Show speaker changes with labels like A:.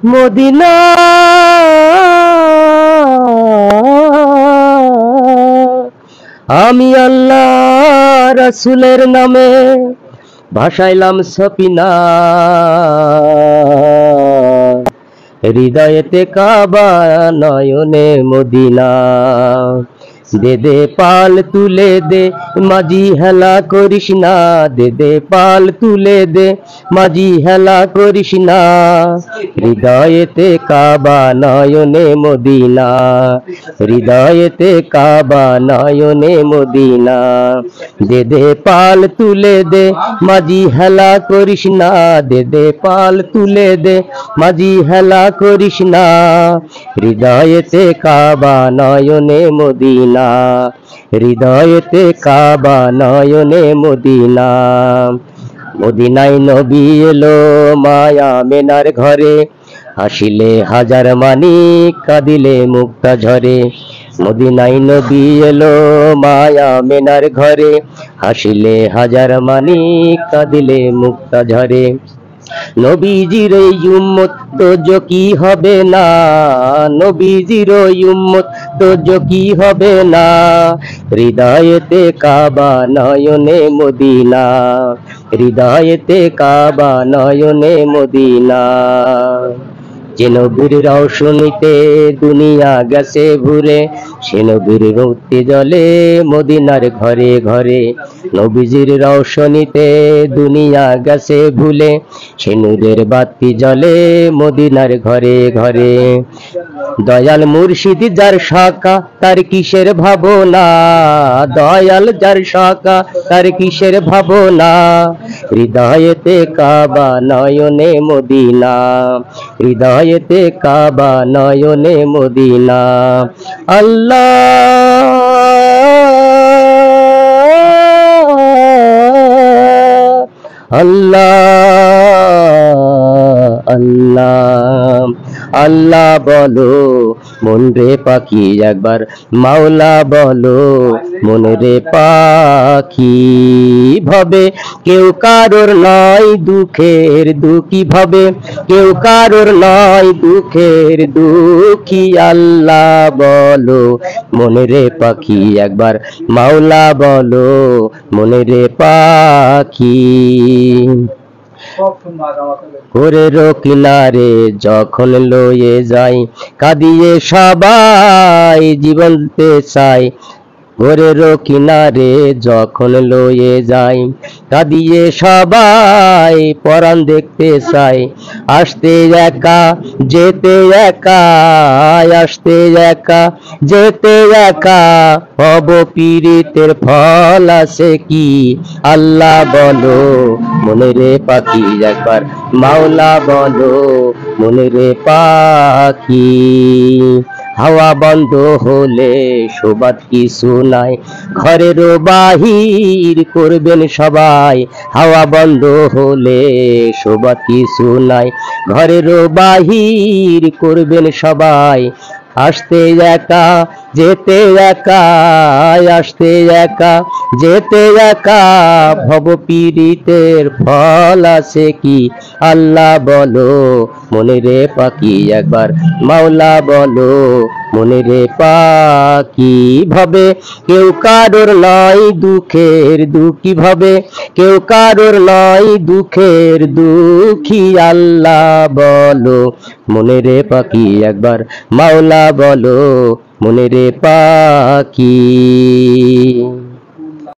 A: Medina আমি আল্লাহ রাসূলের নামে ভাসাইলাম সফিনা, হৃদয়েতে কাবা নয়নে মদিনা। দে দে পাল তুলে দে মাঝি হেলা করিস না, দে দে পাল তুলে দে মাঝি হেলা করিস না, হৃদয়েতে কাবা নয়নে মদিনা, হৃদয়েতে কাবা নয়নে মদিনা। দে দে পাল তুলে দে মাঝি হেলা করিস না, দে দে পাল তুলে দে মাঝি হেলা করিস না, হৃদয়েতে কাবা নয়নে মদিনা, হৃদয়েতে কাবা নয়নে মদিনা। মদিনায় নবী এলো মায়া মেনার ঘরে, হাসিলে হাজার মানিক কাঁদিলে মুক্তা ঝরে। মদিনায় নবী এলো মায়া মেনার ঘরে, হাসিলে হাজার মানিক কাঁদিলে মুক্তা ঝরে। নবীজির এই উম্মত তো কি হবে না, নবীজির ওই উম্মত তো কি হবে না, হৃদয়েতে কাবা নয়নে মদিনা, হৃদয়েতে কাবা নয়নে মদিনা। যে নবীর রওশনীতে দুনিয়া গেছে ভুলে, সে নবীর রৌদ্রে জ্বলে মদিনার ঘরে ঘরে। নবীজির রওশনীতে দুনিয়া গেছে ভুলে, সে নূরের বাতি জ্বলে মদিনার ঘরে ঘরে। দয়াল মুর্শিদ যার শাখা তার কিসের ভাবনা, দয়াল যার শাখা তার কিসের ভাবনা, হৃদয়েতে কাবা নয়নে মদিনা, হৃদয়েতে কাবা নয়নে মদিনা। আল্লাহ আল্লাহ আল্লাহ আল্লাহ বলো মন রে পাখি একবার, মাওলা বলো মন রে পাখি। ভাবে কেউ কারোর নয় দুঃখের দুঃখী, ভাবে কেউ কারোর নয় দুঃখের দুঃখী। আল্লাহ বলো মন রে পাখি একবার, মাওলা বলো মন রে পাখি। ঘরের কিনারে যখন লয়ে যাই, কাঁদিয়ে সবাই জীবনতে চাই। ঘরের কিনারে যখন লয়ে যাই, কাঁদিয়ে সবাই পরাণ দেখতে চাই। আসতে একা যেতে একা, আসতে একা যেতে একা, হব পীড়িতের ফল আছে কি। আল্লাহ বলো মনে রে পাখি একবার, মাওলা বলো মনে রে পাখি। হাওয়া বন্ধ হলে শোবাত কিছু নাই, ঘরেরও বাহির করবেন সবাই। হাওয়া বন্ধ হলে শোবাত কিছু নাই, ঘরেরও বাহির করবেন সবাই। আসতে একা যেতে একা, আসতে একা যেতে একা, ভব পীড়িতের ফল আছে কি। আল্লাহ বলো মনে রে পাখি একবার, মাওলা বলো মনে রে পাখি। ভাবে কেউ কারোর নয় দুঃখের দুঃখী, ভাবে কেউ কারোর নয় দুঃখের দুঃখী। আল্লাহ বলো মনে রে পাখি একবার, মাওলা বলো মনে রে পাখি।